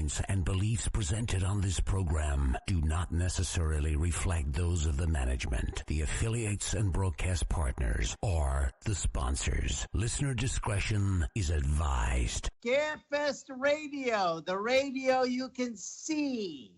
opinions and beliefs presented on this program do not necessarily reflect those of the management, the affiliates and broadcast partners, or the sponsors. Listener discretion is advised. Scarefest Radio, the radio you can see.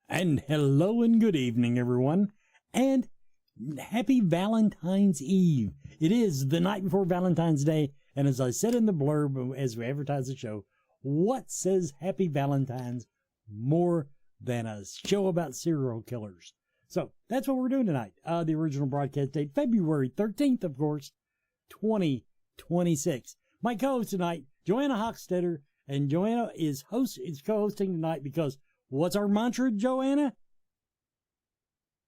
And hello and good evening, everyone, and happy Valentine's Eve. It is the night before Valentine's Day, and as I said in the blurb as we advertise the show, what says Happy Valentine's more than a show about serial killers? So that's what we're doing tonight. The original broadcast date, February 13th, of course, 2026. My co-host tonight, Joanna Hochstetter, and Joanna is co-hosting tonight because what's our mantra, Joanna?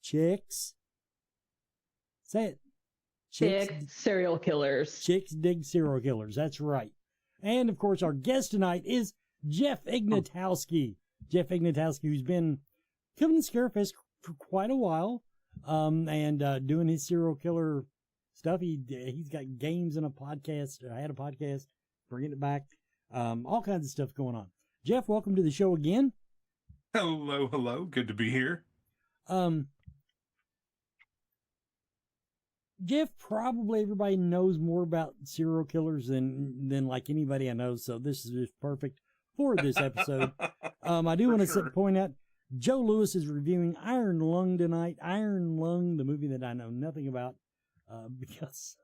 Chicks. Say it. Dig serial killers. Chicks dig serial killers. That's right. And, of course, our guest tonight is Jeff Ignatowski. Jeff Ignatowski, who's been coming to Scarefest for quite a while and doing his serial killer stuff. He's got games and a podcast. I had a podcast, bringing it back. All kinds of stuff going on. Jeff, welcome to the show again. Hello, hello. Good to be here. Jeff, probably everybody knows more about serial killers than like anybody I know, so this is just perfect for this episode. I do want to point out, Joe Lewis is reviewing Iron Lung tonight. Iron Lung, the movie that I know nothing about, because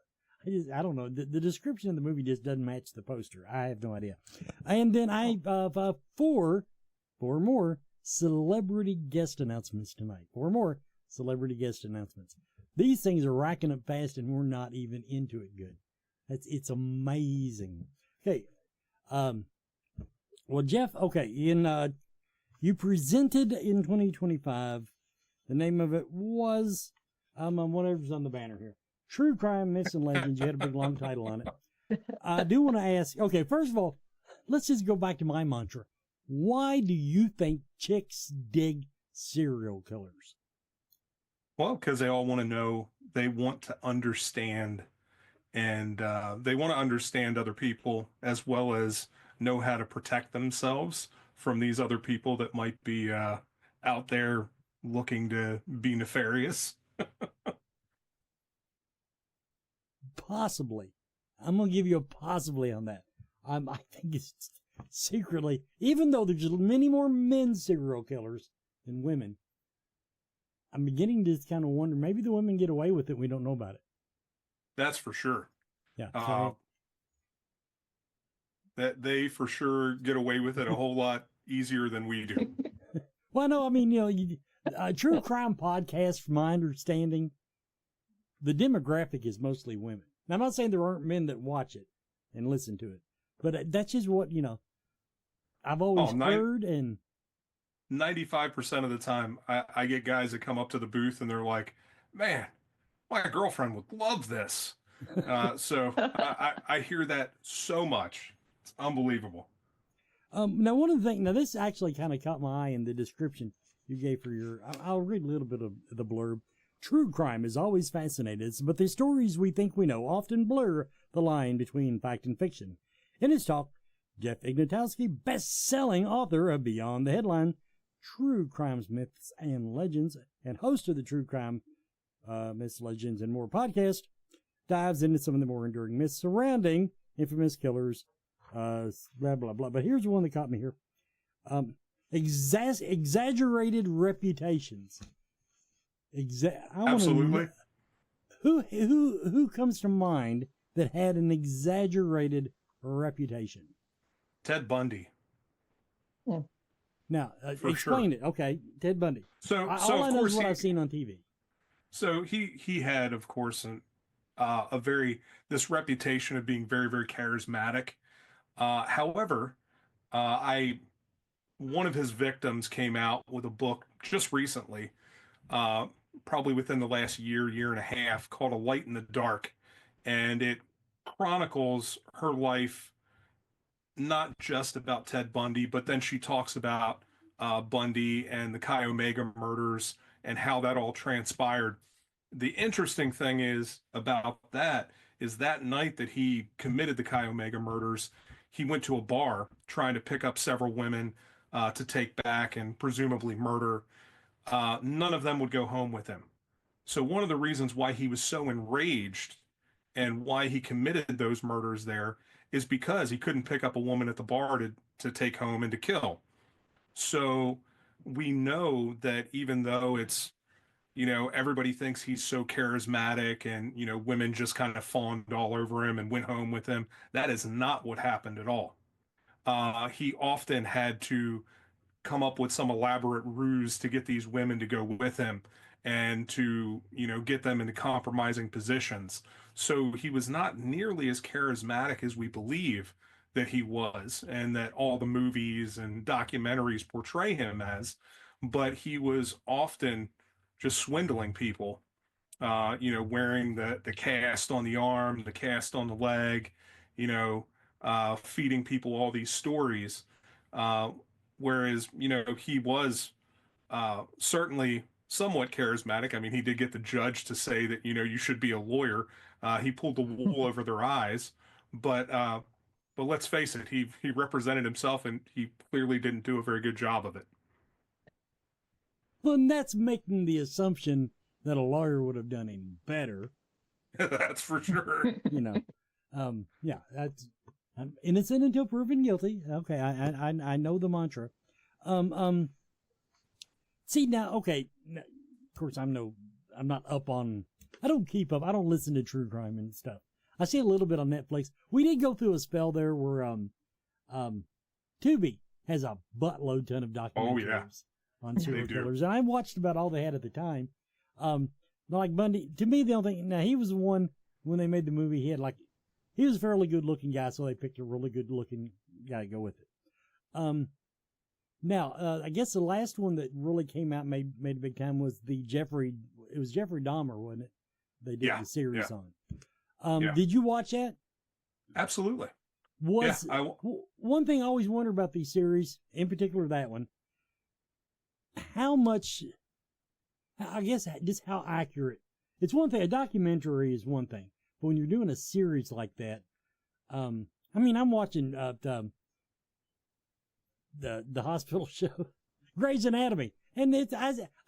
I don't know. The description of the movie just doesn't match the poster. I have no idea. And then I have four more celebrity guest announcements tonight. 4 more celebrity guest announcements. These things are racking up fast and we're not even into it good. It's amazing. Okay. Well, Jeff, okay. You presented in 2025. The name of it was, whatever's on the banner here. True Crime, Myths and Legends. You had a big long title on it. I do want to ask, okay, first of all, let's just go back to my mantra. Why do you think chicks dig serial killers? Well, because they all want to know, they want to understand, and they want to understand other people as well as know how to protect themselves from these other people that might be out there looking to be nefarious. Possibly. I'm going to give you a possibly on that. I think it's secretly, even though there's many more men serial killers than women, I'm beginning to kind of wonder, maybe the women get away with it. We don't know about it. That's for sure. Yeah. That they for sure get away with it a whole lot easier than we do. Well, no, I mean, true crime podcast, from my understanding, the demographic is mostly women. Now, I'm not saying there aren't men that watch it and listen to it, but that's just what, I've always heard. And 95% of the time, I get guys that come up to the booth and they're like, man, my girlfriend would love this. So I hear that so much. It's unbelievable. Now, one of the things, this actually kind of caught my eye in the description you gave for I'll read a little bit of the blurb. True crime has always fascinated us, but the stories we think we know often blur the line between fact and fiction. In his talk, Jeff Ignatowski, best-selling author of Beyond the Headline, True Crimes, Myths, and Legends, and host of the True Crime, Myths, Legends, and More podcast, dives into some of the more enduring myths surrounding infamous killers, blah, blah, blah. But here's one that caught me here. Exaggerated reputations. Absolutely. Who comes to mind that had an exaggerated reputation? Ted Bundy. Yeah. Now, explain it. Okay, Ted Bundy. So all I know is what I've seen on TV. So he had, of course, this reputation of being very, very charismatic. However, I one of his victims came out with a book just recently, uh, probably within the last year and a half, called A Light in the Dark, and it chronicles her life, not just about Ted Bundy, but then she talks about Bundy and the Chi Omega murders and how that all transpired. The interesting thing is about that is that night that he committed the Chi Omega murders, he went to a bar trying to pick up several women to take back and presumably murder. None of them would go home with him. So one of the reasons why he was so enraged and why he committed those murders there is because he couldn't pick up a woman at the bar to take home and to kill. So we know that even though it's, everybody thinks he's so charismatic and, women just kind of fawned all over him and went home with him, that is not what happened at all. He often had to come up with some elaborate ruse to get these women to go with him and to, get them into compromising positions. So he was not nearly as charismatic as we believe that he was, and that all the movies and documentaries portray him as, but he was often just swindling people, wearing the cast on the arm, the cast on the leg, feeding people all these stories. Whereas, he was certainly somewhat charismatic. I mean, he did get the judge to say that, you should be a lawyer. He pulled the wool over their eyes, but let's face it, he represented himself and he clearly didn't do a very good job of it. Well, and that's making the assumption that a lawyer would have done him better. That's for sure. Yeah, that's innocent until proven guilty. Okay, I know the mantra. See now, okay. Of course, I'm not up on. I don't keep up. I don't listen to true crime and stuff. I see a little bit on Netflix. We did go through a spell there where Tubi has a buttload ton of documentaries on serial killers, and I watched about all they had at the time. Like Bundy, to me, the only thing. Now he was the one when they made the movie. He was a fairly good looking guy, so they picked a really good looking guy to go with it. Now, I guess the last one that really came out made a big time was Jeffrey Dahmer, wasn't it? They did the series on. Did you watch that? Absolutely. One thing I always wonder about these series, in particular that one, how much, I guess, just how accurate. It's one thing, a documentary is one thing, but when you're doing a series like that, I mean, I'm watching the hospital show, Grey's Anatomy, and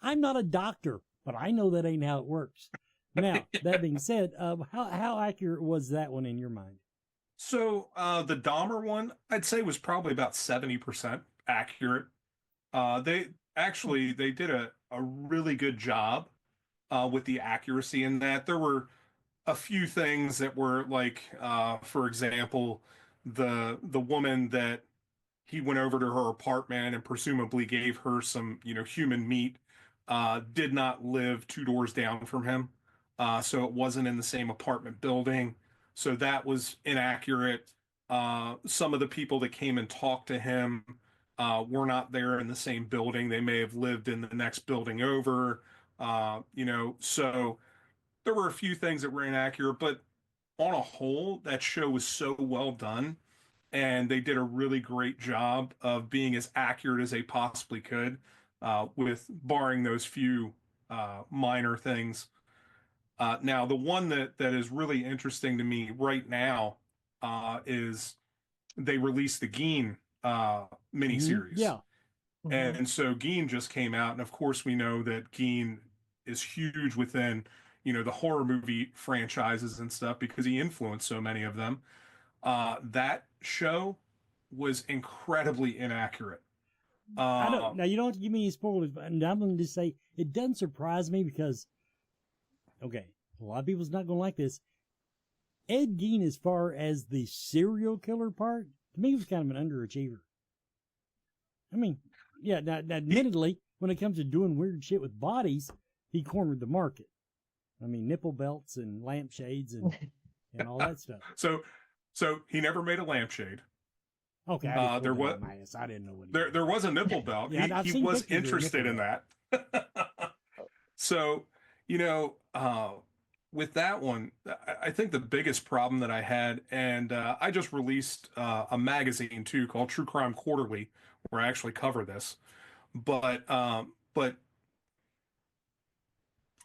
I'm not a doctor, but I know that ain't how it works. Now, that being said, how accurate was that one in your mind? So the Dahmer one, I'd say, was probably about 70% accurate. They did a really good job with the accuracy in that. There were a few things that were like, for example, the woman that he went over to her apartment and presumably gave her some, human meat, did not live 2 doors down from him. So it wasn't in the same apartment building. So that was inaccurate. Some of the people that came and talked to him were not there in the same building. They may have lived in the next building over, so there were a few things that were inaccurate, but on a whole, that show was so well done. And they did a really great job of being as accurate as they possibly could, with barring those few minor things. Now, the one that is really interesting to me right now is they released the Geen miniseries. Yeah. And so Geen just came out. And of course, we know that Geen is huge within, the horror movie franchises and stuff because he influenced so many of them. That show was incredibly inaccurate. Now, you don't have to give me any spoilers, but I'm going to just say it doesn't surprise me because, okay, a lot of people's not going to like this. Ed Gein, as far as the serial killer part, to me, was kind of an underachiever. I mean, yeah, now admittedly, when it comes to doing weird shit with bodies, he cornered the market. I mean, nipple belts and lampshades and all that stuff. So he never made a lampshade. Okay, there was I didn't know what there was a nipple belt. Yeah, he was interested in that. So, with that one, I think the biggest problem that I had, and I just released a magazine too called True Crime Quarterly, where I actually cover this. But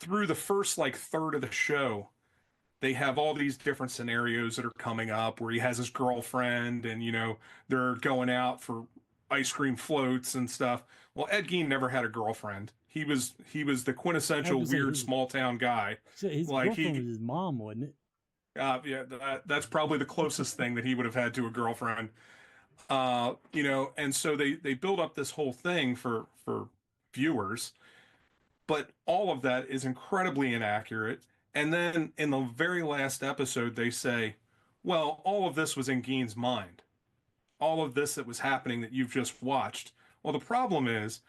through the first like third of the show, they have all these different scenarios that are coming up where he has his girlfriend and, they're going out for ice cream floats and stuff. Well, Ed Gein never had a girlfriend. He was the quintessential weird small town guy. His like girlfriend was his mom, wasn't it? Yeah, that's probably the closest thing that he would have had to a girlfriend. And so they build up this whole thing for viewers, but all of that is incredibly inaccurate. And then in the very last episode, they say, well, all of this was in Gein's mind. All of this that was happening that you've just watched. Well, the problem is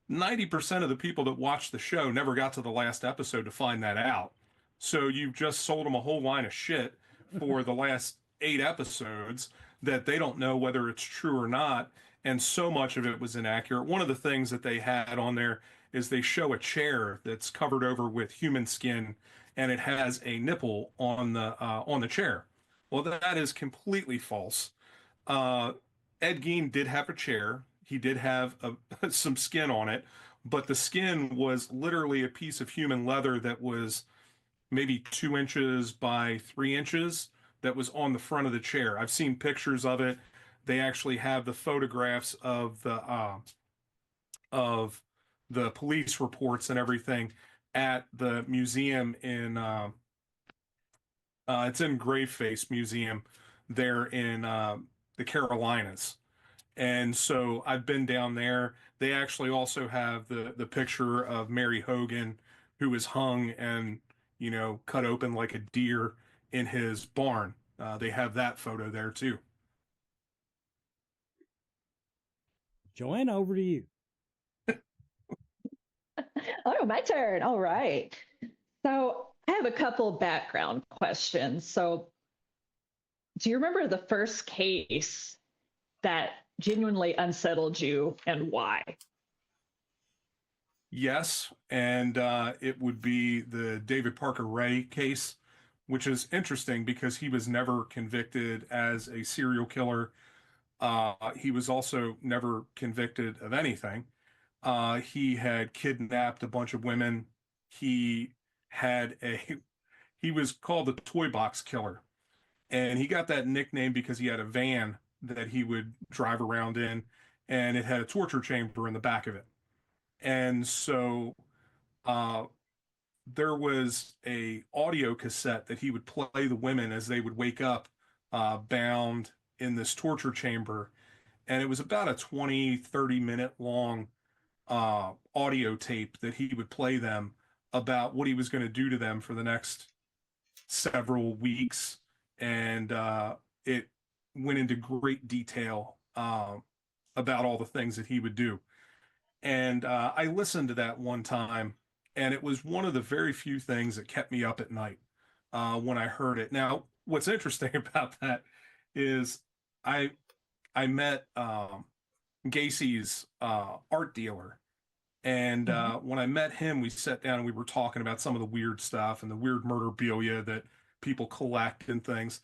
90% of the people that watched the show never got to the last episode to find that out. So you've just sold them a whole line of shit for the last 8 episodes that they don't know whether it's true or not. And so much of it was inaccurate. One of the things that they had on there is they show a chair that's covered over with human skin, and it has a nipple on the chair. Well, that is completely false. Ed Gein did have a chair. He did have some skin on it, but the skin was literally a piece of human leather that was maybe 2 inches by 3 inches that was on the front of the chair. I've seen pictures of it. They actually have the photographs of the police reports and everything at the museum in it's in Graveface Museum there in the Carolinas. And so I've been down there. They actually also have the picture of Mary Hogan, who was hung and, cut open like a deer in his barn. They have that photo there too. Joanna, over to you. Oh, my turn. All right. So I have a couple background questions. So do you remember the first case that genuinely unsettled you and why? Yes, and it would be the David Parker Ray case, which is interesting because he was never convicted as a serial killer. He was also never convicted of anything. He had kidnapped a bunch of women. He was called the Toy Box Killer, and he got that nickname because he had a van that he would drive around in, and it had a torture chamber in the back of it. And so there was a audio cassette that he would play the women as they would wake up bound in this torture chamber. And it was about a 20-30 minute long audio tape that he would play them about what he was going to do to them for the next several weeks. And it went into great detail about all the things that he would do. And I listened to that one time, and it was one of the very few things that kept me up at night when I heard it. Now, what's interesting about that is I met Gacy's art dealer. And when I met him, we sat down and we were talking about some of the weird stuff and the weird murderabilia that people collect and things.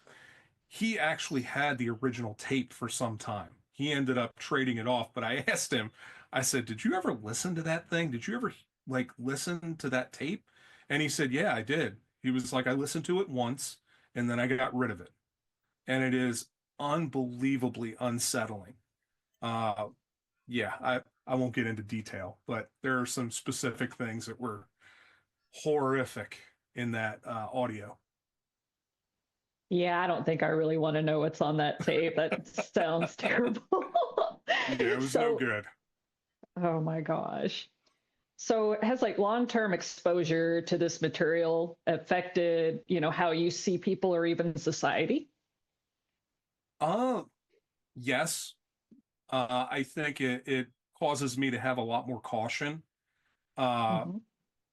He actually had the original tape for some time. He ended up trading it off, but I asked him, I said, did you ever listen to that thing? Did you ever listen to that tape? And he said, yeah, I did. He was like, I listened to it once and then I got rid of it. And it is unbelievably unsettling. Yeah, I won't get into detail, but there are some specific things that were horrific in that audio. Yeah, I don't think I really want to know what's on that tape. That sounds terrible. Yeah, it was no good. Oh my gosh. So has long-term exposure to this material affected, how you see people or even society? Yes. I think it causes me to have a lot more caution.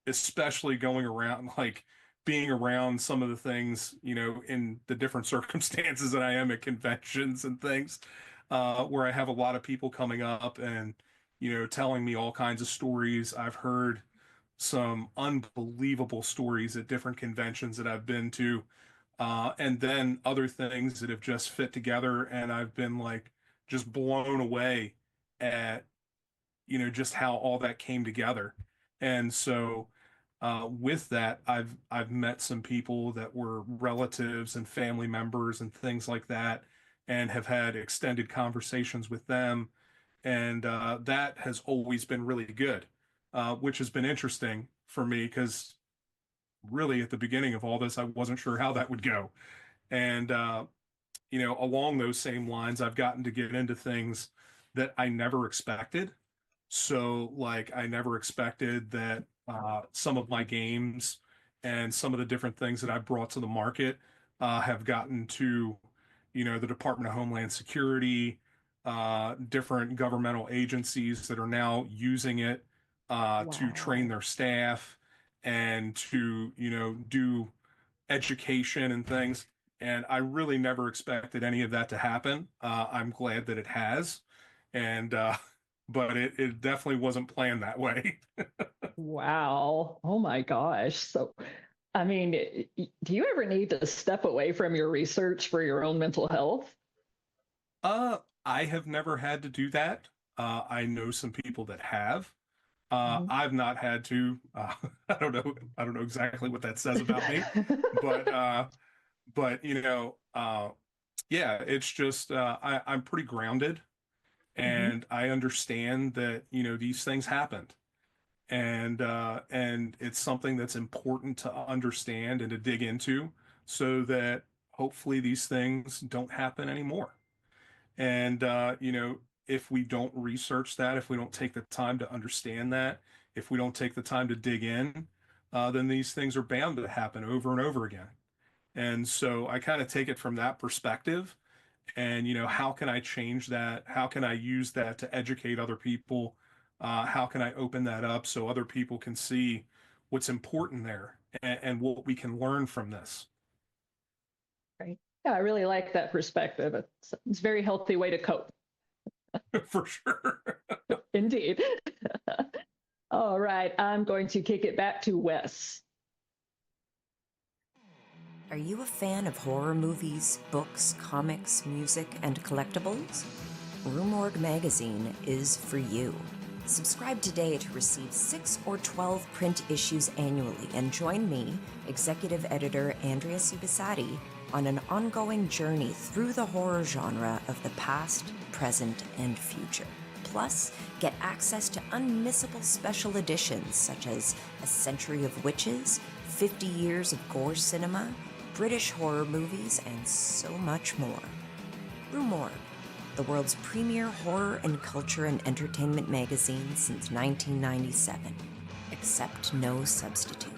especially going around, like being around some of the things, in the different circumstances that I am at conventions and things, where I have a lot of people coming up and, telling me all kinds of stories. I've heard some unbelievable stories at different conventions that I've been to, and then other things that have just fit together, and I've been like just blown away at just how all that came together. And so with that, I've met some people that were relatives and family members and things like that, and have had extended conversations with them, and that has always been really good, which has been interesting for me because really at the beginning of all this, I wasn't sure how that would go. And along those same lines, I've gotten to get into things that I never expected. So, like, I never expected that some of my games and some of the different things that I brought to the market have gotten to, the Department of Homeland Security, different governmental agencies that are now using it to train Wow. their staff and to, do education and things. And I really never expected any of that to happen. I'm glad that it has. And, but it definitely wasn't planned that way. Wow. Oh my gosh. So, I mean, do you ever need to step away from your research for your own mental health? Uh, I have never had to do that. I know some people that have. Mhm. I've not had to. I don't know. I don't know exactly what that says about me, but but yeah, it's just I'm pretty grounded, Mhm. and I understand that these things happened, and it's something that's important to understand and to dig into, so that hopefully these things don't happen anymore. And if we don't research that, if we don't take the time to understand that, if we don't take the time to dig in, then these things are bound to happen over and over again. And so I kind of take it from that perspective. And how can I change that? How can I use that to educate other people? How can I open that up so other people can see what's important there, and what we can learn from this? Right. Yeah, I really like that perspective. It's a very healthy way to cope. For sure. Indeed. All right, I'm going to kick it back to Wes. Are you a fan of horror movies, books, comics, music, and collectibles? Roomorg magazine is for you. Subscribe today to receive 6 or 12 print issues annually and join me, executive editor Andrea Subasati, on an ongoing journey through the horror genre of the past, present, and future. Plus, get access to unmissable special editions such as A Century of Witches, 50 Years of Gore Cinema, British horror movies, and so much more. Roomorg, the world's premier horror and culture and entertainment magazine since 1997. Accept no substitute.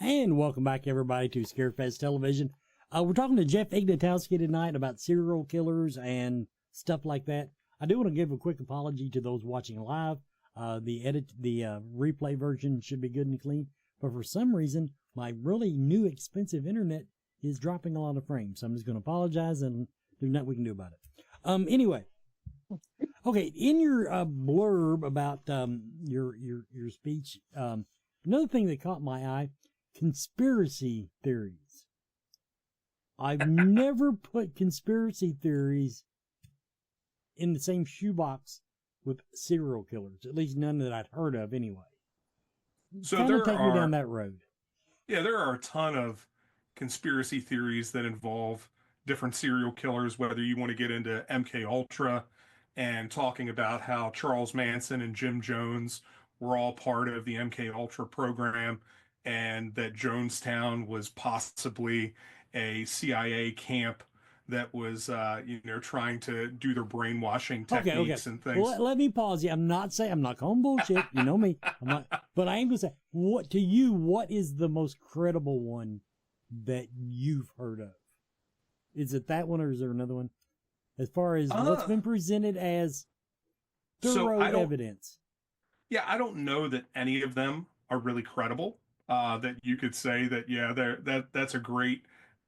And welcome back, everybody, to Scarefest Television. We're talking to Jeff Ignatowski tonight about serial killers and stuff like that. I do want to give a quick apology to those watching live. The replay version should be good and clean, but for some reason, my really new expensive internet is dropping a lot of frames. So I'm just going to apologize, and there's nothing we can do about it. Anyway, okay, in your blurb about your speech, another thing that caught my eye: conspiracy theories. I've never put conspiracy theories in the same shoebox with serial killers, at least none that I'd heard of anyway. So kind of take me down that road. Yeah, there are a ton of conspiracy theories that involve different serial killers, whether you want to get into MK Ultra and talking about how Charles Manson and Jim Jones were all part of the MK Ultra program, and that Jonestown was possibly a CIA camp that was trying to do their brainwashing techniques and things. Well, let me pause you. I'm not calling bullshit. You know me. I'm not, but I am gonna say, what is the most credible one that you've heard of? Is it that one, or is there another one? As far as what's been presented as thorough I don't, evidence. yeah, I don't know that any of them are really credible. That you could say that, yeah, that's a great,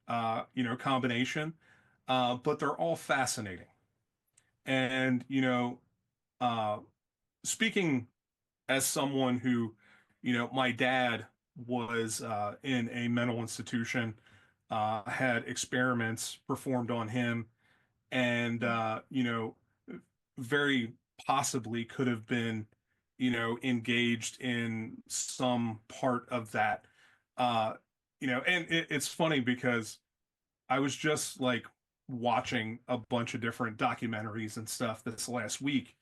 combination. But they're all fascinating. And, uh, speaking as someone who, my dad was in a mental institution, had experiments performed on him, and very possibly could have been, engaged in some part of that. Uh, and it's funny because I was just like watching a bunch of different documentaries and stuff this last week,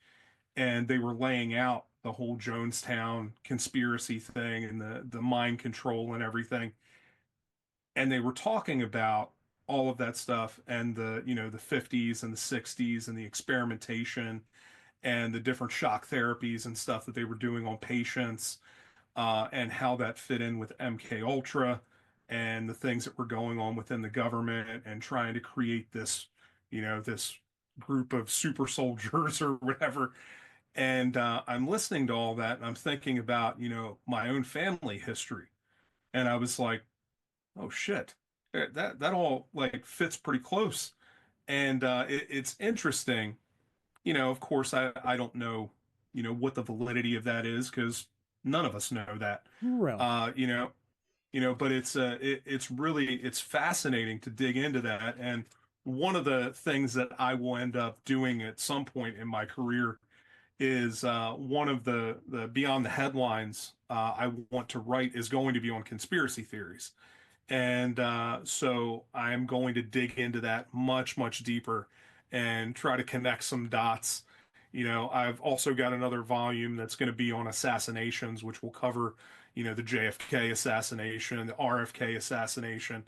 and they were laying out the whole Jonestown conspiracy thing and the mind control and everything. And they were talking about all of that stuff and the 50s and the 60s and the experimentation and the different shock therapies and stuff that they were doing on patients, and how that fit in with MK Ultra and the things that were going on within the government and trying to create this, this group of super soldiers or whatever. And I'm listening to all that and I'm thinking about, my own family history. And I was like, oh shit, that all like fits pretty close. And it's interesting. Of course, I don't know, what the validity of that is because none of us know that. Really? Uh, you know, but it's really it's fascinating to dig into that. And one of the things that I will end up doing at some point in my career is one of the beyond the headlines I want to write is going to be on conspiracy theories. And so I'm going to dig into that much, much deeper and try to connect some dots. I've also got another volume that's going to be on assassinations, which will cover, the JFK assassination, the RFK assassination,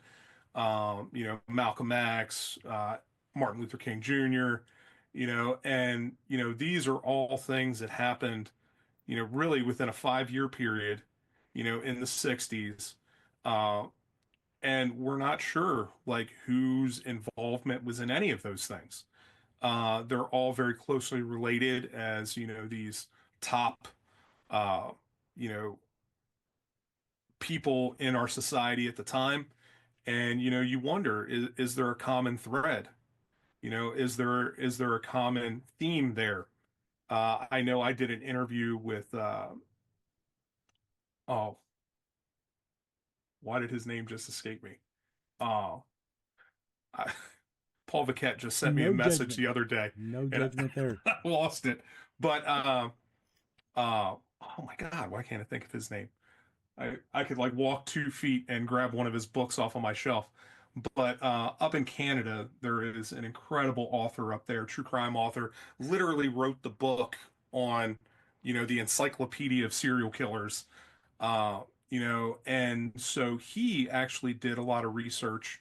Malcolm X, Martin Luther King Jr., and, these are all things that happened, really within a 5 year period, in the 60s. Uh, and we're not sure like whose involvement was in any of those things. They're all very closely related as these top uh, you know people in our society at the time, and you wonder, is there a common thread? Is there a common theme there? I know I did an interview with oh, why did his name just escape me? Uh, I, Paul Vaquette just sent me a No message judgment. the other day, No and judgment there. I lost it. But oh my God, why can't I think of his name? I could like walk 2 feet and grab one of his books off of my shelf. But up in Canada, there is an incredible author up there, true crime author, literally wrote the book on, the encyclopedia of serial killers. And so he actually did a lot of research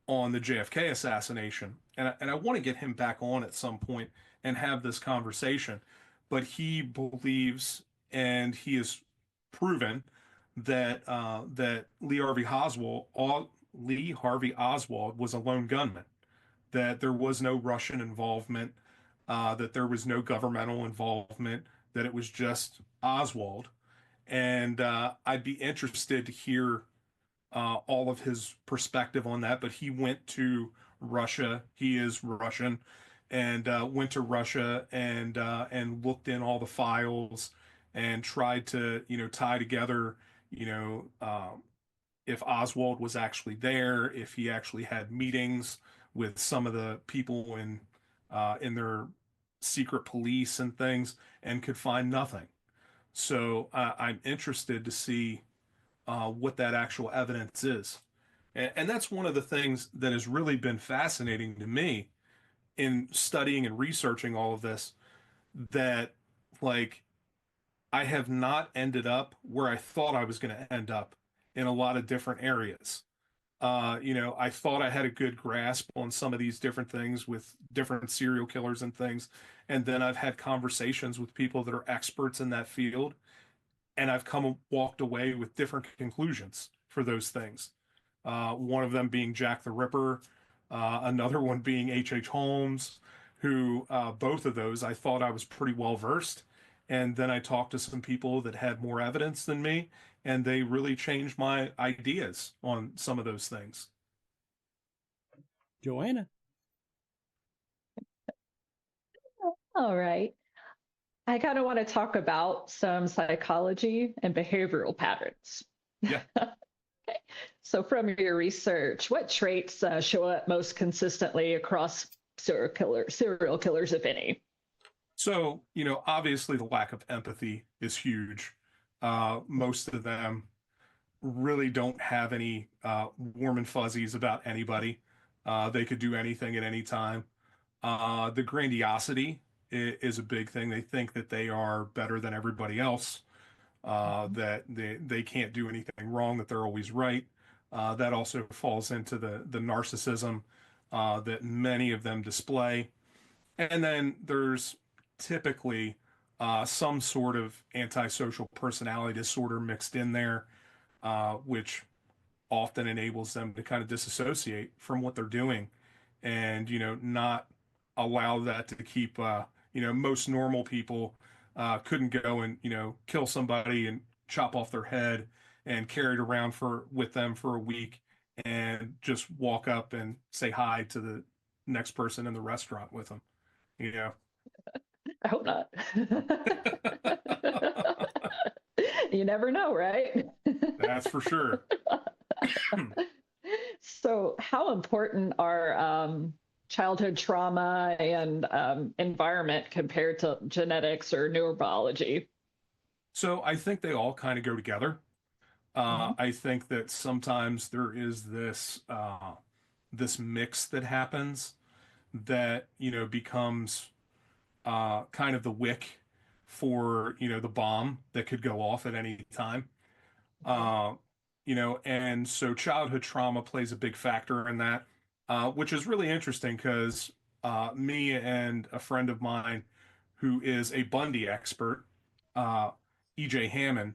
on the JFK assassination. And I want to get him back on at some point and have this conversation. But he believes, and he has proven that Lee Harvey Oswald was a lone gunman, that there was no Russian involvement, that there was no governmental involvement, that it was just Oswald. And I'd be interested to hear all of his perspective on that. But he went to Russia. He is Russian, and went to Russia and looked in all the files and tried to tie together you know if Oswald was actually there, if he actually had meetings with some of the people in their secret police and things, and could find nothing. So I'm interested to see what that actual evidence is. And that's one of the things that has really been fascinating to me in studying and researching all of this, that like I have not ended up where I thought I was going to end up in a lot of different areas. I thought I had a good grasp on some of these different things with different serial killers and things. And then I've had conversations with people that are experts in that field, and I've walked away with different conclusions for those things. One of them being Jack the Ripper, another one being H.H. Holmes, who both of those I thought I was pretty well versed. And then I talked to some people that had more evidence than me, and they really changed my ideas on some of those things. Joanna. All right. I kind of want to talk about some psychology and behavioral patterns. Yeah. Okay. So, from your research, what traits show up most consistently across serial killers, if any? So, obviously the lack of empathy is huge. Most of them really don't have any warm and fuzzies about anybody. They could do anything at any time. The grandiosity is a big thing. They think that they are better than everybody else, that they can't do anything wrong, that they're always right. That also falls into the narcissism that many of them display. And then there's typically some sort of antisocial personality disorder mixed in there, which often enables them to kind of disassociate from what they're doing and, not allow that to keep, most normal people couldn't go and, kill somebody and chop off their head and carry it around with them for a week and just walk up and say hi to the next person in the restaurant with them. I hope not. You never know, right? That's for sure. So, how important are childhood trauma and environment compared to genetics or neurobiology? So I think they all kind of go together. I think that sometimes there is this mix that happens that becomes kind of the wick for the bomb that could go off at any time. Uh, and so childhood trauma plays a big factor in that, which is really interesting because me and a friend of mine who is a Bundy expert, uh, EJ Hammond,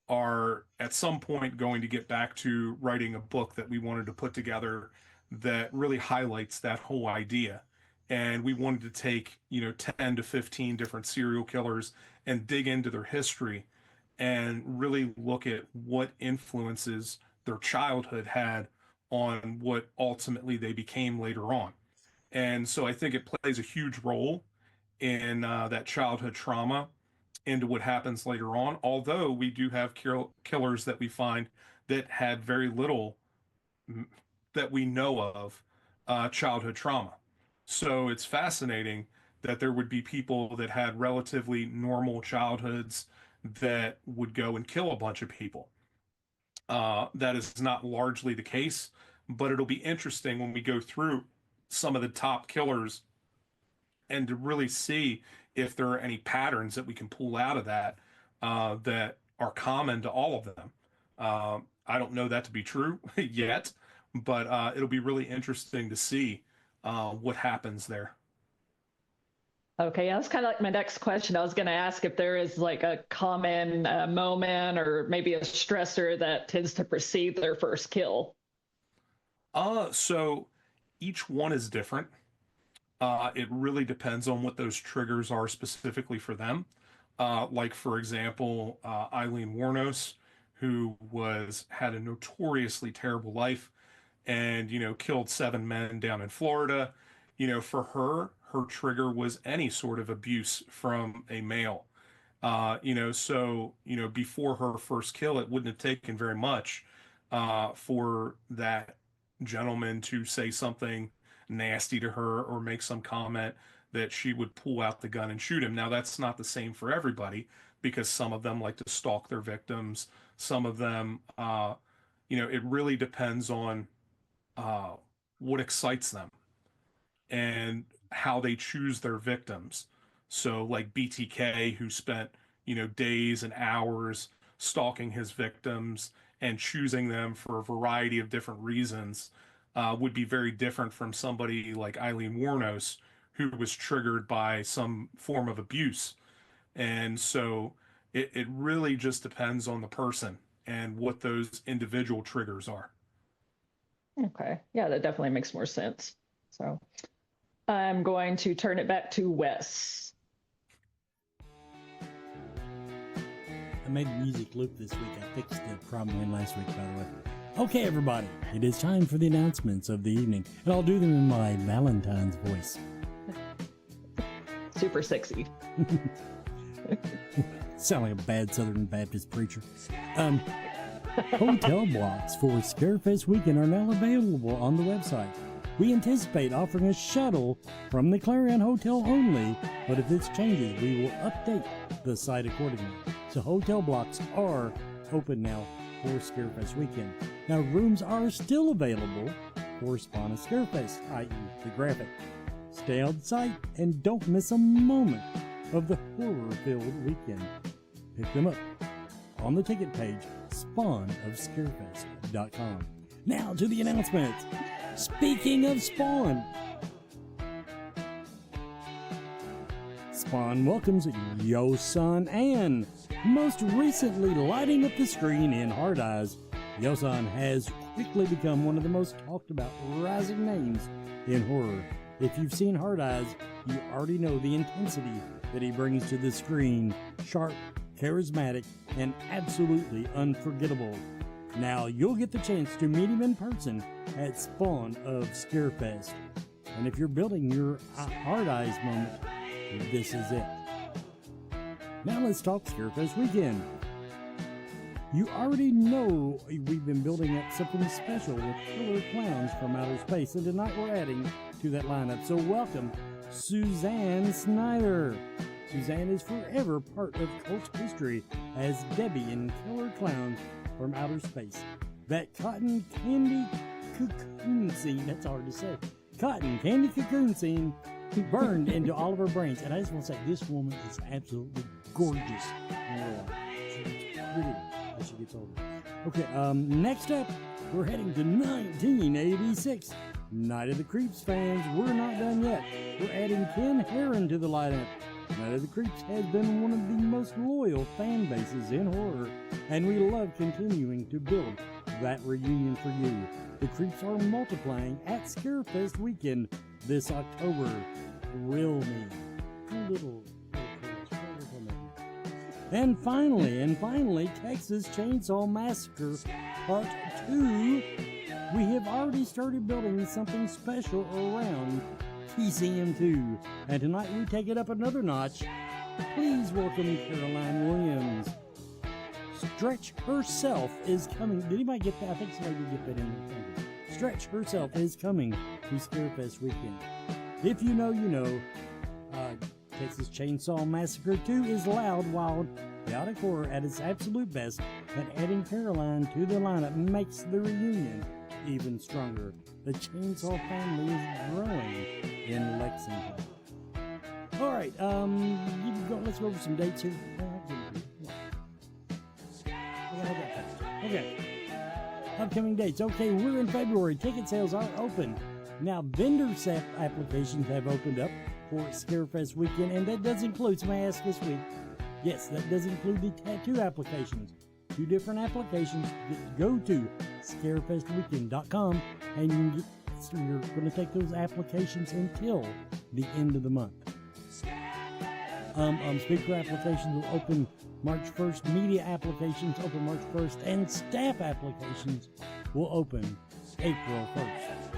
are at some point going to get back to writing a book that we wanted to put together that really highlights that whole idea. And we wanted to take, 10 to 15 different serial killers and dig into their history and really look at what influences their childhood had on what ultimately they became later on. And so I think it plays a huge role in that childhood trauma into what happens later on. Although we do have killers that we find that had very little that we know of childhood trauma. So it's fascinating that there would be people that had relatively normal childhoods that would go and kill a bunch of people. That is not largely the case, but it'll be interesting when we go through some of the top killers and to really see if there are any patterns that we can pull out of that that are common to all of them. I don't know that to be true yet, but it'll be really interesting to see what happens there. Okay, yeah, that's kind of like my next question. I was going to ask if there is like a common moment or maybe a stressor that tends to precede their first kill. So each one is different. It really depends on what those triggers are specifically for them. Like for example, Eileen Wuornos, who had a notoriously terrible life, and killed 7 men down in Florida. For her trigger was any sort of abuse from a male. So before her first kill, it wouldn't have taken very much for that gentleman to say something nasty to her or make some comment that she would pull out the gun and shoot him. Now, that's not the same for everybody because some of them like to stalk their victims. Some of them, it really depends on uh, what excites them and how they choose their victims. So, like BTK, who spent, days and hours stalking his victims and choosing them for a variety of different reasons, would be very different from somebody like Eileen Wuornos, who was triggered by some form of abuse. And so it really just depends on the person and what those individual triggers are. Okay, yeah, that definitely makes more sense. So, I'm going to turn it back to Wes. I made the music loop this week. I fixed the problem in last week, by the way. Okay, everybody, it is time for the announcements of the evening, and I'll do them in my Valentine's voice. Super sexy. Sound like a bad Southern Baptist preacher. Hotel blocks for Scarefest weekend are now available on the website. We anticipate offering a shuttle from the Clarion Hotel only, but if this changes, we will update the site accordingly. So hotel blocks are open now for Scarefest weekend. Now, rooms are still available for Spawn of Scarefest, i.e. the graphic. Stay on site and don't miss a moment of the horror-filled weekend. Pick them up on the ticket page, spawnofscarefest.com. Now to the announcements. Speaking of Spawn, Spawn welcomes Yosan and most recently lighting up the screen in Hard Eyes. Yosan has quickly become one of the most talked about rising names in horror. If you've seen Hard Eyes, you already know the intensity that he brings to the screen. Sharp, charismatic, and absolutely unforgettable. Now you'll get the chance to meet him in person at Spawn of Scarefest. And if you're building your Hard Eyes moment, this is it. Now let's talk Scarefest weekend. You already know we've been building up something special with killer clowns from outer space, and tonight we're adding to that lineup. So welcome Suzanne Snyder. Suzanne is forever part of cult history as Debbie in Killer Clowns from Outer Space. That cotton candy cocoon scene, that's hard to say. Cotton candy cocoon scene burned into all of her brains. And I just want to say, this woman is absolutely gorgeous in real life. She's pretty as she gets older. Okay, next up, we're heading to 1986. Night of the Creeps fans, we're not done yet. We're adding Ken Heron to the lineup. Night of the Creeps has been one of the most loyal fan bases in horror, and we love continuing to build that reunion for you. The Creeps are multiplying at Scarefest weekend this October. Thrill me. And finally, Texas Chainsaw Massacre Part 2. We have already started building something special around TCM 2. And tonight we take it up another notch. Please welcome Caroline Williams. Stretch Herself is coming. Did anybody get that? I think somebody did get that in there. Stretch Herself is coming to Scarefest weekend. If you know, you know. Texas Chainsaw Massacre 2 is loud, wild, chaotic horror at its absolute best, and adding Caroline to the lineup makes the reunion even stronger. The Chainsaw family is growing in Lexington. All right, let's go over some dates here. Okay. Upcoming dates. Okay, we're in February. Ticket sales are open. Now, vendor applications have opened up for Scarefest weekend, and that does include, somebody asked this week, yes, that does include the tattoo applications. 2 different applications. Go to scarefestweekend.com, and you're going to take those applications until the end of the month. Speaker applications will open March 1st, media applications open March 1st, and staff applications will open April 1st.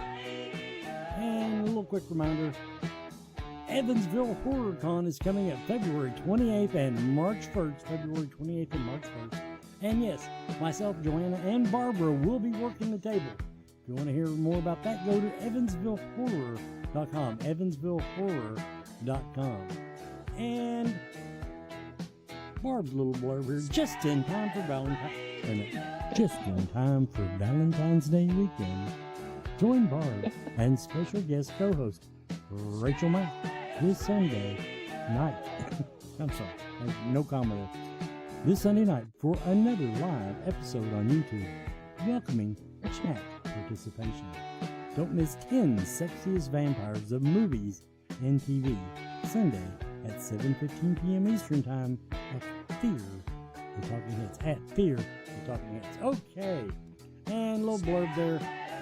And a little quick reminder, Evansville Horror Con is coming up February 28th and March 1st. February 28th and March 1st. And yes, myself, Joanna, and Barbara will be working the table. If you want to hear more about that, go to evansvillehorror.com. evansvillehorror.com. And Barb's little blurb here, just in time for Valentine's Day weekend. Join Barb and special guest co-host Rachel Mike this Sunday night. I'm sorry, no comment. This Sunday night for another live episode on YouTube, welcoming chat participation. Don't miss 10 sexiest vampires of movies and TV, Sunday at 7:15 p.m. Eastern Time at Fear the Talking Heads. At Fear the Talking Heads. Okay, and a little blurb there.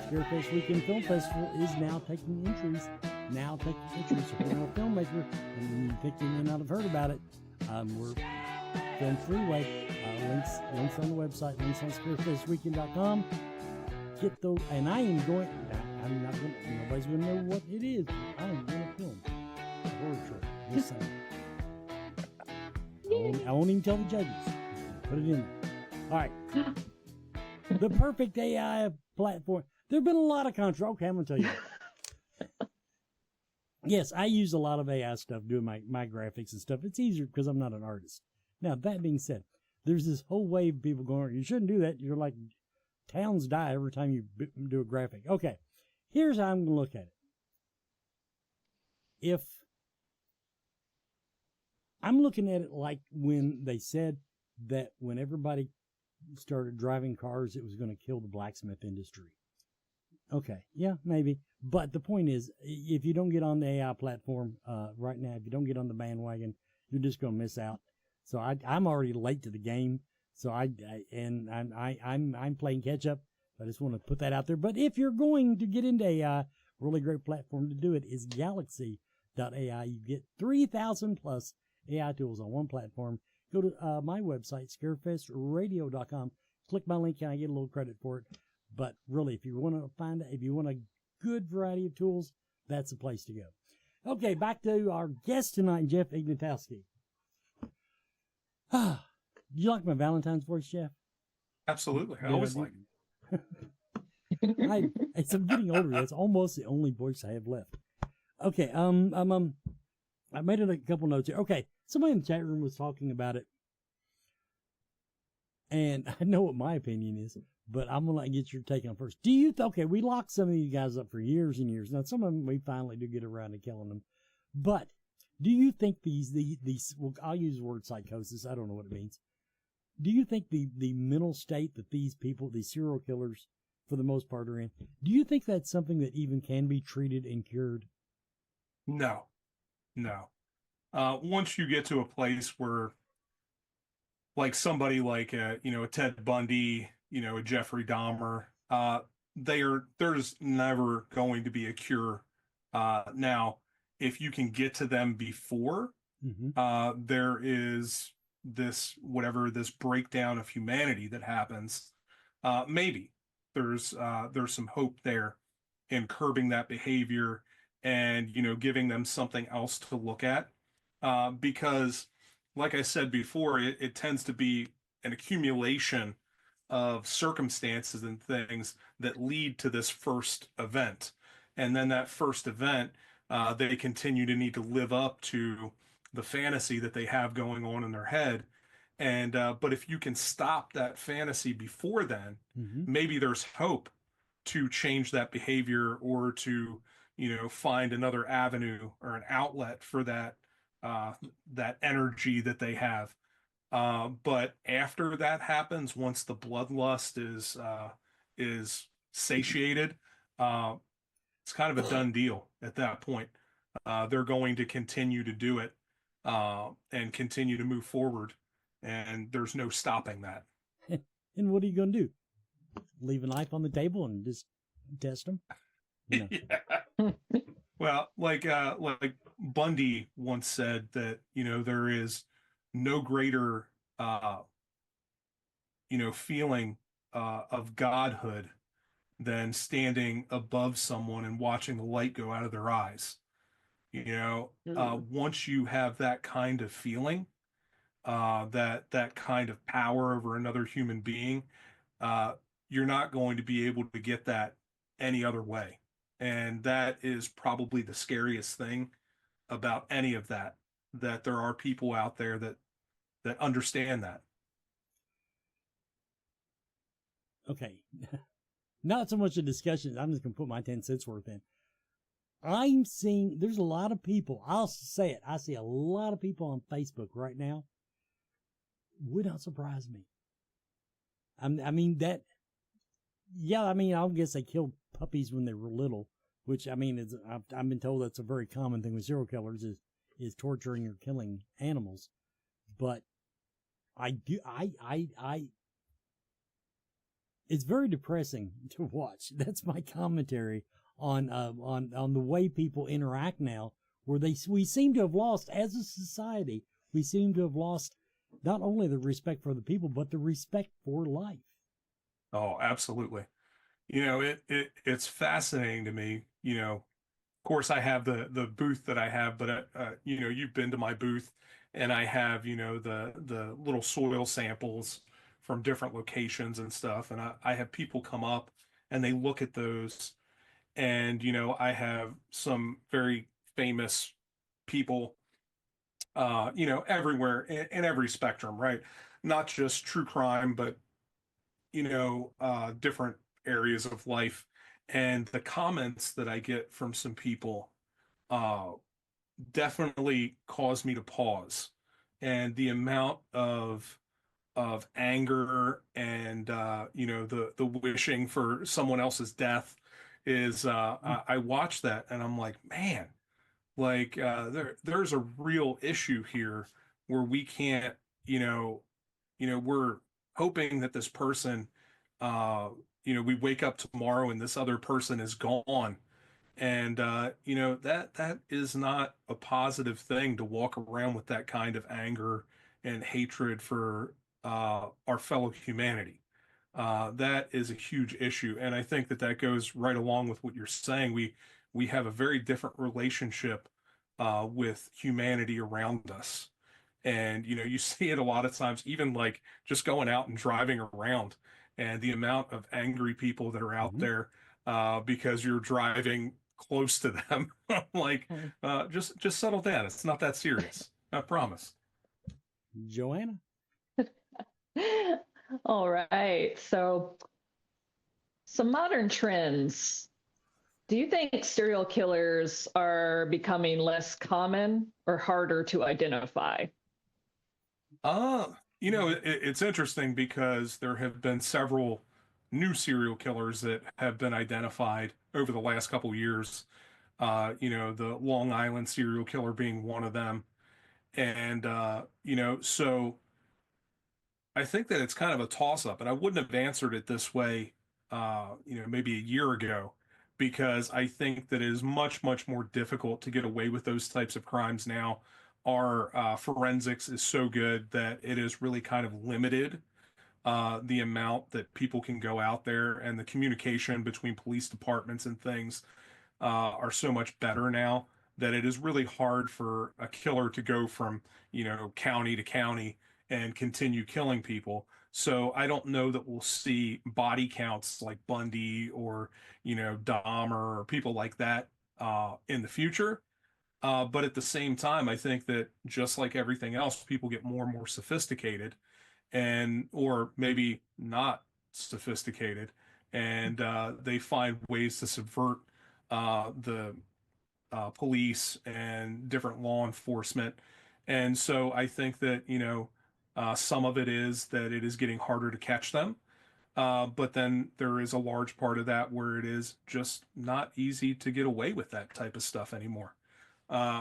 Scarefest Weekend Film Festival is now taking entries now take a picture, support our filmmaker, and you think you may not have heard about it. We're Film Freeway. Links on the website, links on scarefactweekend.com. Get those, and I am going. I'm not going. Nobody's going to know what it is. I am going to film a horror trailer. Just saying. I won't even tell the judges. Put it in there. All right. The perfect AI platform. There have been a lot of controversy. Okay, I'm going to tell you. Yes, I use a lot of AI stuff doing my graphics and stuff. It's easier because I'm not an artist. Now, that being said, there's this whole wave of people going, you shouldn't do that. You're like, towns die every time you do a graphic. Okay, here's how I'm going to look at it. If I'm looking at it like when they said that when everybody started driving cars, it was going to kill the blacksmith industry. Okay, yeah, maybe. But the point is, if you don't get on the AI platform right now, if you don't get on the bandwagon, you're just going to miss out. So I'm already late to the game. So I'm playing catch up. I just want to put that out there. But if you're going to get into AI, really great platform to do it is Galaxy.ai. You get 3,000 plus AI tools on one platform. Go to my website, scarefestradio.com. Click my link and I get a little credit for it. But really, if you want a good variety of tools, that's the place to go. Okay, back to our guest tonight, Jeff Ignatowski. You like my Valentine's voice, Jeff? Absolutely. I always like it. As I'm getting older, that's almost the only voice I have left. Okay, I made a couple notes here. Okay, somebody in the chat room was talking about it. And I know what my opinion is, but I'm going to get your take on it first. Do you, okay, we locked some of you guys up for years and years. Now, some of them we finally do get around to killing them. But do you think these well, I'll use the word psychosis. I don't know what it means. Do you think the mental state that these people, these serial killers, for the most part are in, do you think that's something that even can be treated and cured? No. Once you get to a place where, like somebody like a Ted Bundy, a Jeffrey Dahmer, there's never going to be a cure. Now, if you can get to them before, there is this breakdown of humanity that happens. Maybe there's some hope there in curbing that behavior and giving them something else to look at, because like I said before, it tends to be an accumulation of circumstances and things that lead to this first event. And then that first event, they continue to need to live up to the fantasy that they have going on in their head. And but if you can stop that fantasy before then, maybe there's hope to change that behavior or to, find another avenue or an outlet for that energy that they have. But after that happens, once the bloodlust is satiated, it's kind of a done deal at that point. They're going to continue to do it and continue to move forward, and there's no stopping that. And what are you going to do? Leave a knife on the table and just test them? No. Yeah. Well, like Bundy once said that, there is no greater, feeling of godhood than standing above someone and watching the light go out of their eyes. Once you have that kind of feeling, that kind of power over another human being, you're not going to be able to get that any other way. And that is probably the scariest thing about any of that there are people out there that understand that. Okay. Not so much a discussion. I'm just going to put my 10 cents worth in. I'm seeing, there's a lot of people, I'll say it, I see a lot of people on Facebook right now. Would not surprise me. I guess they killed puppies when they were little, which, I've been told that's a very common thing with serial killers is torturing or killing animals. But it's very depressing to watch. That's my commentary on the way people interact now, where we seem to have lost as a society. We seem to have lost not only the respect for the people, but the respect for life. Oh, absolutely. It's fascinating to me. Of course, I have the booth that I have, but you've been to my booth, and I have the little soil samples from different locations and stuff, and I have people come up and they look at those, and I have some very famous people, everywhere in every spectrum, right? Not just true crime, but different areas of life. And the comments that I get from some people uh, definitely cause me to pause. And the amount of anger and the wishing for someone else's death is I watch that and I'm like, man, like there's a real issue here where we can't, we're hoping that this person, uh, we wake up tomorrow and this other person is gone. And that is not a positive thing to walk around with that kind of anger and hatred for our fellow humanity. That is a huge issue, and I think that that goes right along with what you're saying. We have a very different relationship with humanity around us, and you see it a lot of times, even like just going out and driving around, and the amount of angry people that are out Mm-hmm. there because you're driving close to them. Like, just settle down. It's not that serious. I promise. Joanna? All right. So, some modern trends. Do you think serial killers are becoming less common or harder to identify? Uh, it's interesting because there have been several new serial killers that have been identified over the last couple years. The Long Island serial killer being one of them. And, so I think that it's kind of a toss up, and I wouldn't have answered it this way, maybe a year ago, because I think that it is much, much more difficult to get away with those types of crimes now. Our forensics is so good that it is really kind of limited the amount that people can go out there, and the communication between police departments and things are so much better now that it is really hard for a killer to go from, county to county and continue killing people. So I don't know that we'll see body counts like Bundy or, Dahmer or people like that in the future. But at the same time, I think that just like everything else, people get more and more sophisticated and, or maybe not sophisticated, and they find ways to subvert the police and different law enforcement. And so I think that, some of it is that it is getting harder to catch them. But then there is a large part of that where it is just not easy to get away with that type of stuff anymore.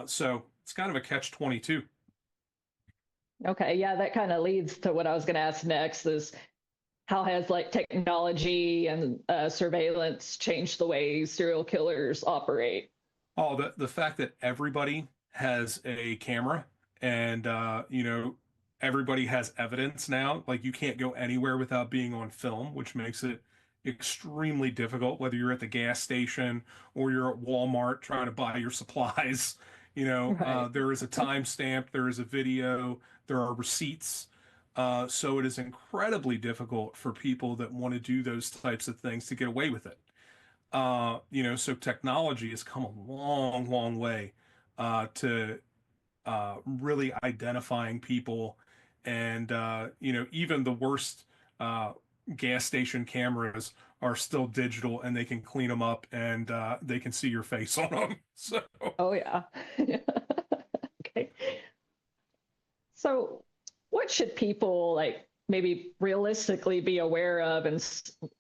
So it's kind of a catch-22. Okay, yeah, that kind of leads to what I was going to ask next is how has like technology and surveillance changed the way serial killers operate? Oh, the fact that everybody has a camera and everybody has evidence now. Like you can't go anywhere without being on film, which makes it extremely difficult, whether you're at the gas station or you're at Walmart trying to buy your supplies. Right. There is a timestamp, there is a video, there are receipts. So it is incredibly difficult for people that want to do those types of things to get away with it. So technology has come a long, long way to really identifying people, and even the worst uh, gas station cameras are still digital, and they can clean them up, and they can see your face on them. So, Oh, yeah. Okay. So, what should people like maybe realistically be aware of and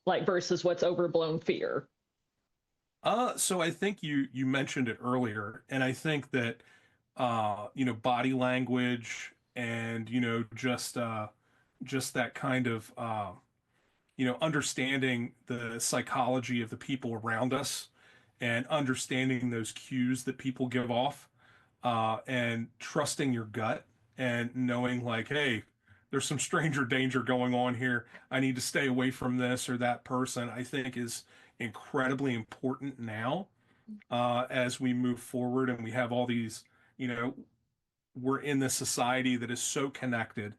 like versus what's overblown fear? so I think you mentioned it earlier, and I think that body language and just that kind of understanding the psychology of the people around us and understanding those cues that people give off, and trusting your gut and knowing like, hey, there's some stranger danger going on here. I need to stay away from this or that person, I think is incredibly important now, as we move forward and we have all these, you know, we're in this society that is so connected.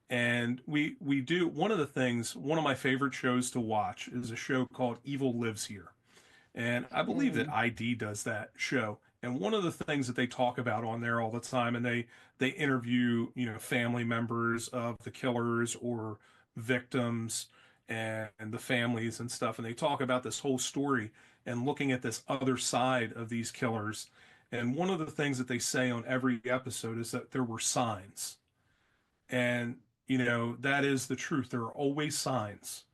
And we do one of the things, one of my favorite shows to watch is a show called Evil Lives Here. And I believe that ID does that show. And one of the things that they talk about on there all the time, and they interview, you know, family members of the killers or victims and the families and stuff, and they talk about this whole story and looking at this other side of these killers. And one of the things that they say on every episode is that there were signs. And, you know, that is the truth. There are always signs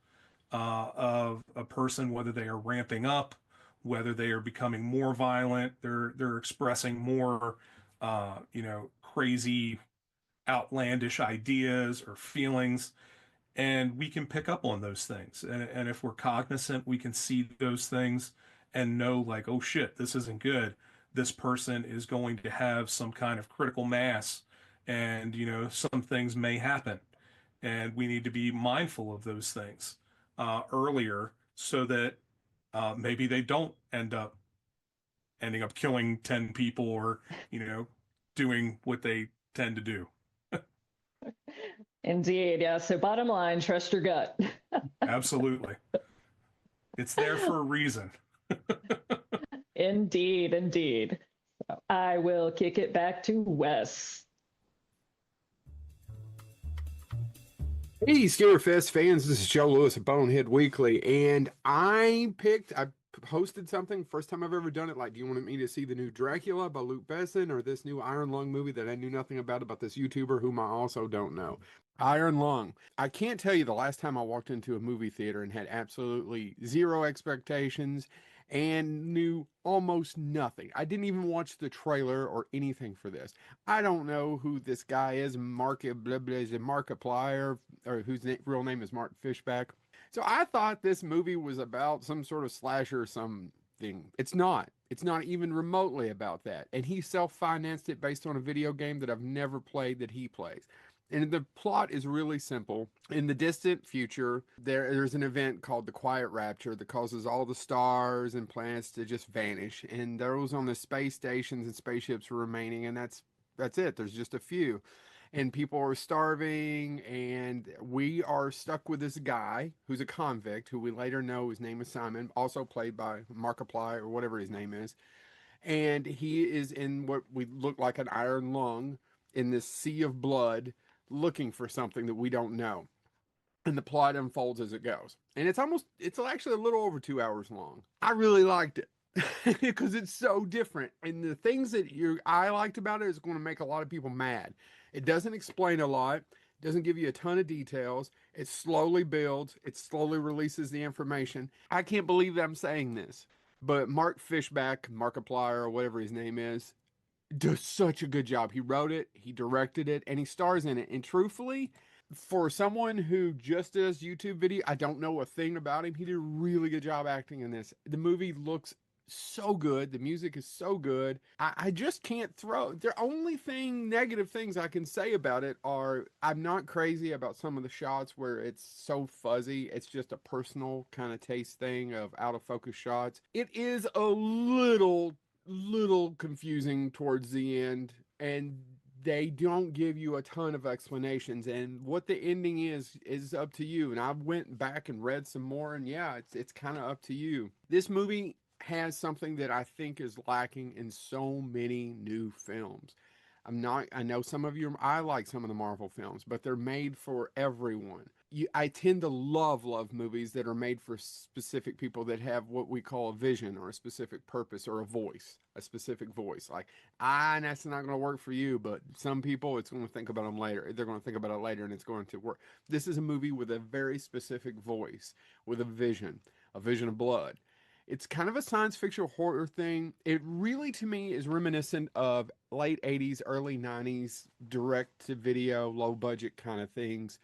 of a person, whether they are ramping up, whether they are becoming more violent, they're expressing more, you know, crazy, outlandish ideas or feelings, and we can pick up on those things. And if we're cognizant, we can see those things and know, like, oh shit, this isn't good. This person is going to have some kind of critical mass, and you know, some things may happen, and we need to be mindful of those things earlier so that maybe they don't ending up killing 10 people or, you know, doing what they tend to do. Indeed. Yeah. So bottom line, trust your gut. Absolutely. It's there for a reason. Indeed. Indeed. So I will kick it back to Wes. Hey, Scarecast fans, this is Joe Lewis of Bonehead Weekly, and I posted something, first time I've ever done it, like, do you want me to see the new Dracula by Luke Besson or this new Iron Lung movie that I knew nothing about this YouTuber whom I also don't know? Iron Lung. I can't tell you the last time I walked into a movie theater and had absolutely zero expectations and knew almost nothing. I didn't even watch the trailer or anything for this. I don't know who this guy is, Markiplier, or whose real name is Mark Fishback. So I thought this movie was about some sort of slasher or something. It's not. It's not even remotely about that. And he self-financed it based on a video game that I've never played that he plays. And the plot is really simple. In the distant future, there's an event called the Quiet Rapture that causes all the stars and planets to just vanish. And those on the space stations and spaceships are remaining, and that's it. There's just a few. And people are starving, and we are stuck with this guy who's a convict, who we later know his name is Simon, also played by Markiplier or whatever his name is. And he is in what we look like an iron lung in this sea of blood, looking for something that we don't know. And the plot unfolds as it goes. And it's actually a little over 2 hours long. I really liked it because it's so different. And the things that I liked about it is going to make a lot of people mad. It doesn't explain a lot. It doesn't give you a ton of details. It slowly builds. It slowly releases the information. I can't believe that I'm saying this, but Mark Fishback, Markiplier, or whatever his name is, does such a good job. He wrote it, he directed it, and he stars in it. And truthfully, for someone who just does YouTube video, I don't know a thing about him. He did a really good job acting in this. The movie looks so good. The music is so good. I just can't the only negative things I can say about it are I'm not crazy about some of the shots where it's so fuzzy. It's just a personal kind of taste thing of out of focus shots. It is a little confusing towards the end, and they don't give you a ton of explanations, and what the ending is up to you. And I went back and read some more, and yeah, it's kind of up to you. This movie has something that I think is lacking in so many new films. I know some of you, I like some of the Marvel films, but they're made for everyone. I tend to love movies that are made for specific people that have what we call a vision or a specific purpose or a specific voice. Like, that's not going to work for you, but some people, it's going to think about them later. They're going to think about it later and it's going to work. This is a movie with a very specific voice, with a vision of blood. It's kind of a science fiction horror thing. It really, to me, is reminiscent of late 80s, early 90s direct-to-video, low-budget kind of things.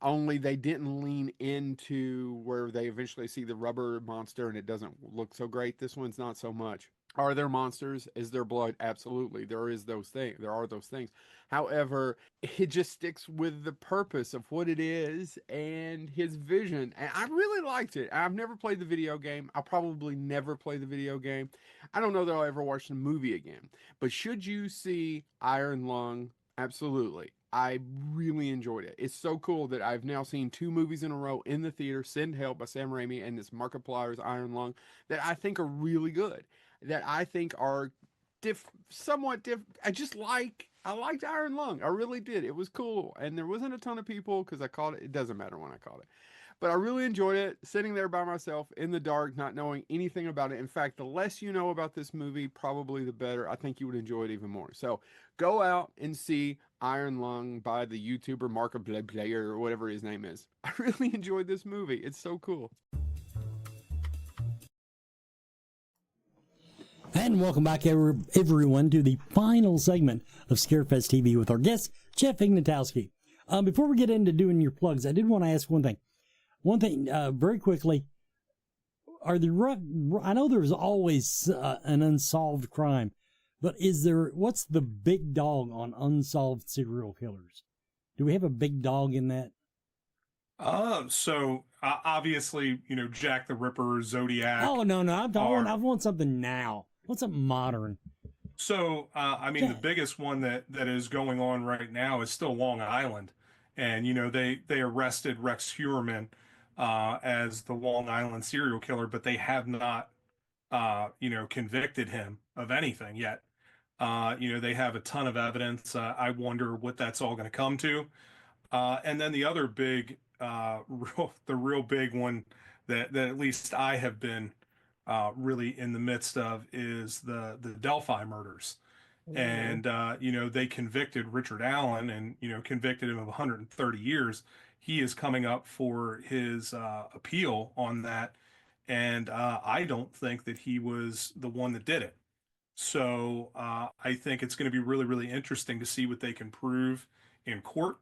only they didn't lean into where they eventually see the rubber monster and it doesn't look so great. This one's not so much. Are there monsters? Is there blood? Absolutely. There is those things. There are those things. However, it just sticks with the purpose of what it is and his vision. And I really liked it. I've never played the video game. I'll probably never play the video game. I don't know that I'll ever watch the movie again. But should you see Iron Lung? Absolutely. I really enjoyed it. It's so cool that I've now seen 2 movies in a row in the theater, Send Help by Sam Raimi and this Markiplier's Iron Lung, that I think are really good, that I think are somewhat different. I liked Iron Lung. I really did. It was cool. And there wasn't a ton of people because I caught it. It doesn't matter when I caught it. But I really enjoyed it, sitting there by myself in the dark, not knowing anything about it. In fact, the less you know about this movie, probably the better. I think you would enjoy it even more. So go out and see Iron Lung by the YouTuber Markiplier or whatever his name is. I really enjoyed this movie. It's so cool. And welcome back, everyone, to the final segment of Scarefest TV with our guest, Jeff Ignatowski. Before we get into doing your plugs, I did want to ask one thing. Very quickly, I know there's always an unsolved crime, but what's the big dog on unsolved serial killers? Do we have a big dog in that? So obviously, Jack the Ripper, Zodiac. Oh, no, I want something now. I want something modern. So, the biggest one that is going on right now is still Long Island. And, they arrested Rex Heuermann as the Long Island serial killer, but they have not, convicted him of anything yet. They have a ton of evidence. I wonder what that's all going to come to. And then the other big, the real big one that at least I have been really in the midst of is the Delphi murders. And, they convicted Richard Allen and, convicted him of 130 years. He is coming up for his appeal on that. And I don't think that he was the one that did it. So I think it's going to be really, really interesting to see what they can prove in court.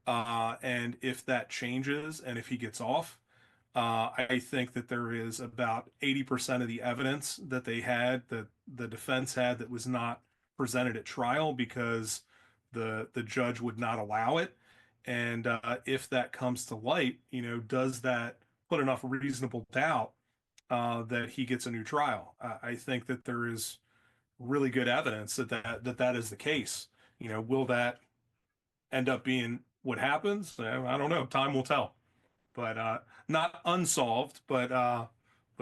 And if that changes and if he gets off, I think that there is about 80% of the evidence that they had, that the defense had, that was not presented at trial because the judge would not allow it. And if that comes to light, does that put enough reasonable doubt that he gets a new trial? I think that there is really good evidence that is the case. Will that end up being what happens? I don't know. Time will tell. But not unsolved, but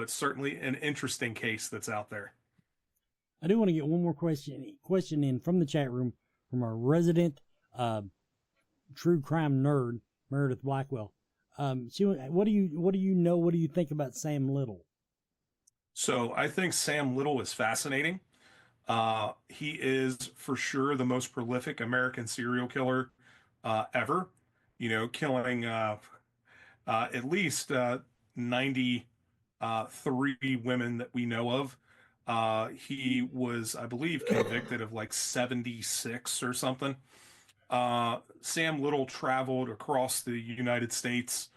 certainly an interesting case that's out there. I do want to get one more question in from the chat room from our resident true crime nerd, Meredith Blackwell. What do you think about Sam Little? So I think Sam Little is fascinating. He is for sure the most prolific American serial killer ever. Killing at least 93 women that we know of. He was, I believe, convicted of like 76 or something. Sam Little traveled across the United States,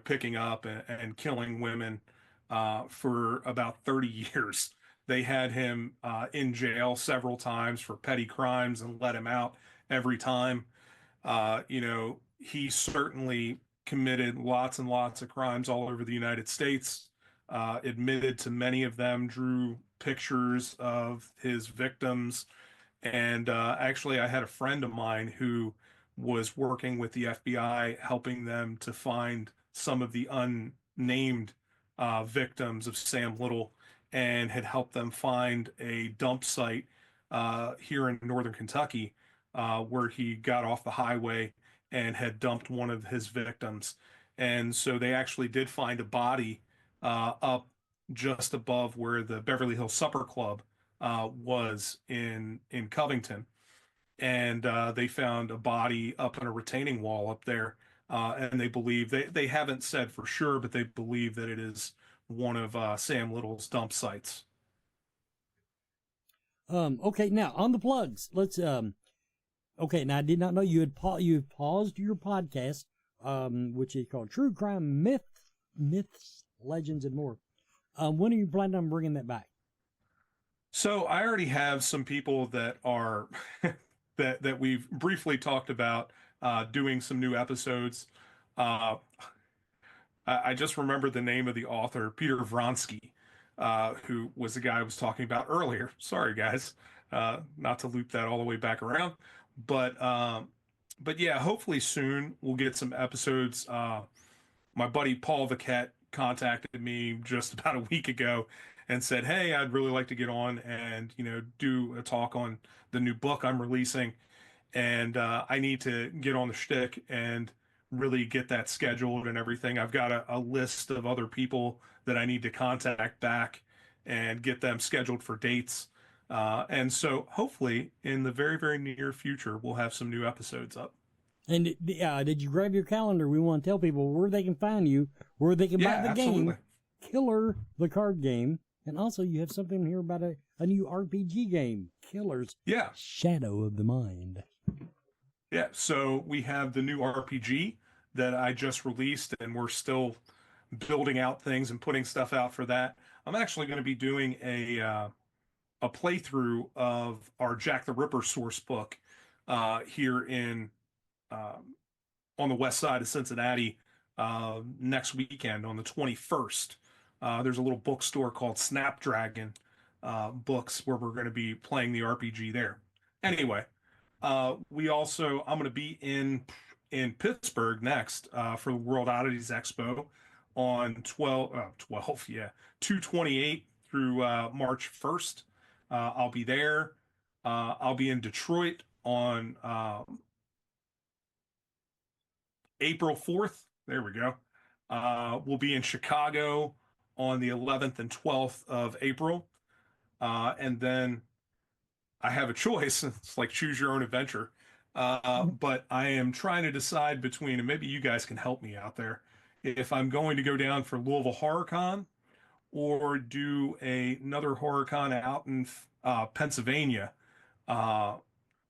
picking up and killing women for about 30 years. They had him in jail several times for petty crimes and let him out every time. He certainly committed lots and lots of crimes all over the United States, admitted to many of them, drew pictures of his victims. And actually, I had a friend of mine who was working with the FBI, helping them to find some of the unnamed victims of Sam Little, and had helped them find a dump site here in northern Kentucky where he got off the highway and had dumped one of his victims. And so they actually did find a body up just above where the Beverly Hills Supper Club was in Covington. And they found a body up in a retaining wall up there. And they believe, they haven't said for sure, but they believe that it is one of Sam Little's dump sites. Okay, now on the plugs, let's okay, now I did not know you had paused your podcast which is called True Crime Myths, Legends, and More. When are you planning on bringing that back? So I already have some people that are that we've briefly talked about doing some new episodes. Uh, I just remember the name of the author, Peter Vronsky, who was the guy I was talking about earlier. Sorry, guys, not to loop that all the way back around, but yeah, hopefully soon we'll get some episodes. My buddy Paul Vaquette contacted me just about a week ago and said, "Hey, I'd really like to get on and do a talk on the new book I'm releasing, and I need to get on the shtick and really get that scheduled and everything. I've got a list of other people that I need to contact back and get them scheduled for dates. And so hopefully in the very, very near future, we'll have some new episodes up. And did you grab your calendar? We want to tell people where they can find you, where they can buy the game, Killer, the card game. And also you have something here about a new RPG game, Killer's Shadow of the Mind. Yeah, so we have the new RPG that I just released, and we're still building out things and putting stuff out for that. I'm actually going to be doing a playthrough of our Jack the Ripper source book here in on the west side of Cincinnati next weekend on the 21st. There's a little bookstore called Snapdragon Books where we're going to be playing the RPG there. Anyway, I'm going to be in Pittsburgh next for the World Oddities Expo on 2/28 through March 1st. I'll be there. I'll be in Detroit on April 4th. There we go. We'll be in Chicago on the 11th and 12th of April. And then I have a choice. It's like choose your own adventure. But I am trying to decide between, and maybe you guys can help me out there, if I'm going to go down for Louisville Horror Con or do another Horror Con out in Pennsylvania on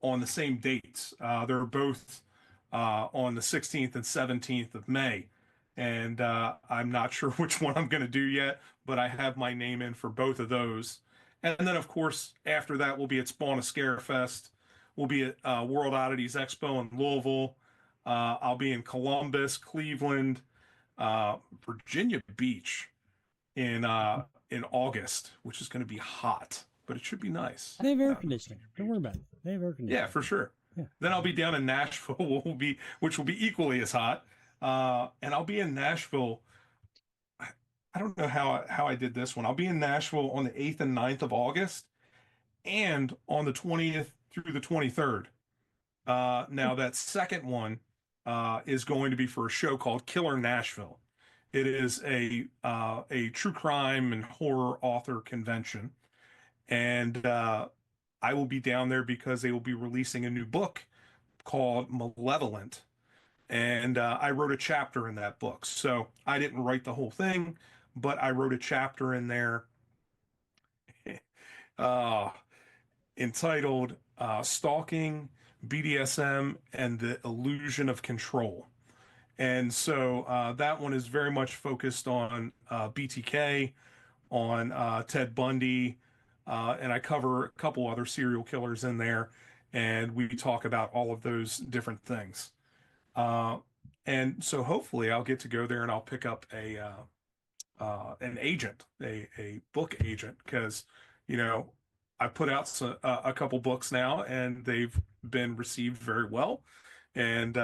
the same dates. They're both on the 16th and 17th of May. And I'm not sure which one I'm going to do yet, but I have my name in for both of those. And then, of course, after that, we'll be at Spawn a Scare Fest. We'll be at World Oddities Expo in Louisville. I'll be in Columbus, Cleveland, Virginia Beach in August, which is going to be hot, but it should be nice. They have air conditioning. Don't worry about it. They have air conditioning. Yeah, for sure. Yeah. Then I'll be down in Nashville, which will be equally as hot. And I'll be in Nashville. I don't know how I did this one. I'll be in Nashville on the 8th and 9th of August and on the 20th through the 23rd. Now that second one is going to be for a show called Killer Nashville. It is a true crime and horror author convention. And I will be down there because they will be releasing a new book called Malevolent. And I wrote a chapter in that book. So I didn't write the whole thing, but I wrote a chapter in there entitled Stalking, BDSM, and the Illusion of Control. And so that one is very much focused on BTK, on Ted Bundy, and I cover a couple other serial killers in there, and we talk about all of those different things. And so hopefully I'll get to go there and I'll pick up an agent, a book agent, because, I put out a couple books now and they've been received very well. And,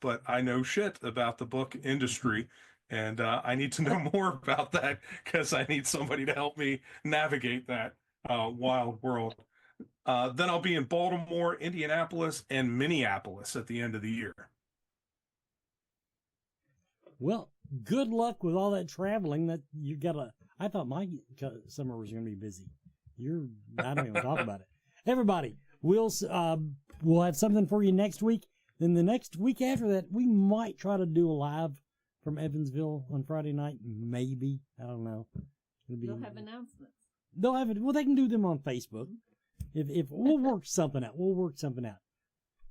but I know shit about the book industry and I need to know more about that because I need somebody to help me navigate that wild world. Then I'll be in Baltimore, Indianapolis, and Minneapolis at the end of the year. Well, good luck with all that traveling. That you I thought my summer was going to be busy. I don't even talk about it. Everybody, we'll have something for you next week. Then the next week after that, we might try to do a live from Evansville on Friday night. Maybe. I don't know. They'll have announcements. They'll have it. Well, they can do them on Facebook. If we'll work something out.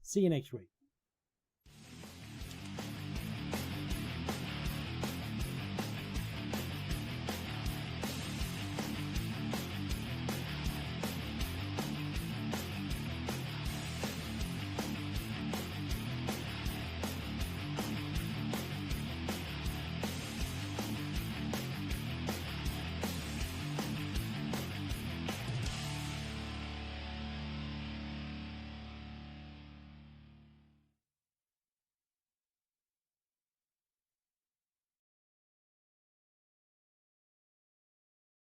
See you next week.